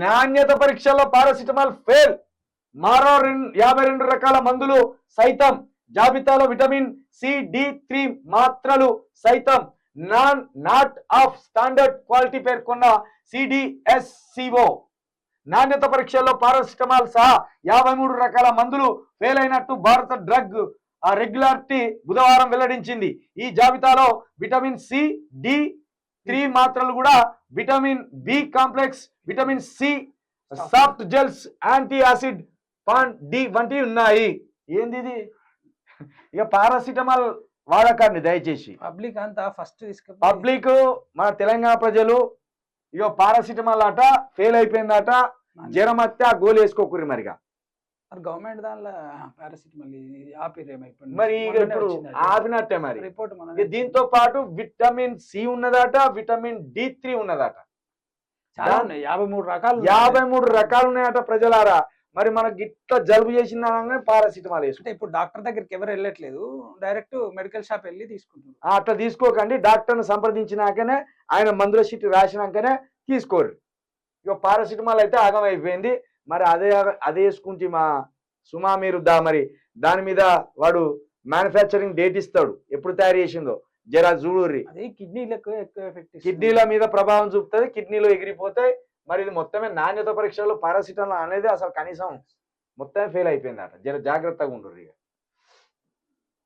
నాణ్యత పరీక్షల్లో paracetamol fail. మరో 52 రకాల మందులు సైతం జాబితాలో. విటమిన్ సి-డి3 మాత్రలు సైతం నాట్ ఆఫ్ స్టాండర్డ్ క్వాలిటీ పేర్కొన్న సిడిఎస్సిఓ. నాణ్యత పరీక్షల్లో పారాసిటమాల్ సహా 53 రకాల మందులు ఫెయిల్ అయినట్టు భారత డ్రగ్ రెగ్యులారిటీ బుధవారం వెల్లడించింది. ఈ జాబితాలో విటమిన్ సి-డి3 మాత్రలు కూడా, vitamin B complex, vitamin C soft gels, anti acid Pan D వంటివి ఉన్నాయి. ఏంది ఇది? ఇక పారాసిటమాల్ వాడకండి దయచేసి. పబ్లిక్ అంతా ఫస్ట్ పబ్లిక్ మన తెలంగాణ ప్రజలు ఇక పారాసిటమాల్ అట ఫెయిల్ అయిపోయిందట, జ్వరం వస్తే ఆ గోలు వేసుకోకూరి. మరిగా గవర్నమెంట్ దానిలో పారాసిటమాల్ ఆపిరేమైపోయింది. మరి ఇప్పుడు ఆపినట్టే మరి. రిపోర్ట్ దీంతో పాటు విటమిన్ సి ఉన్నదట, విటమిన్ డి3 ఉన్నదట. 53 రకాలు ఉన్నాయట ప్రజలారా. మరి మనకి ఇట్లా జలుబు చేసిందనగానే పారాసిటమాల్ వేసుకుంటే ఇప్పుడు డాక్టర్ దగ్గరికి ఎవరు వెళ్ళట్లేదు, డైరెక్ట్ మెడికల్ షాప్ వెళ్ళి తీసుకుంటారు. అట్లా తీసుకోకండి. డాక్టర్ని సంప్రదించినాకనే, ఆయన మందుల షీట్ రాసినాకనే తీసుకోరు. ఇక పారాసిటమాల్ అయితే ఆగం అయిపోయింది. మరి అదే వేసుకుంటే మా సుమా మీరు మరి దాని మీద వాడు మ్యానుఫ్యాక్చరింగ్ డేట్ ఇస్తాడు, ఎప్పుడు తయారు చేసిందో జరా చూడుర్రి. అది కిడ్నీలకు ఎక్కువ ఎఫెక్ట్, కిడ్నీల మీద ప్రభావం చూపుతుంది, కిడ్నీలో ఎగిరిపోతాయి. మరి ఇది మొత్తమే నాణ్యత పరీక్షల్లో పారాసిటమాల్ అనేది అసలు కనీసం మొత్తమే ఫెయిల్ అయిపోయిందట. జర జాగ్రత్తగా ఉండు ఇక.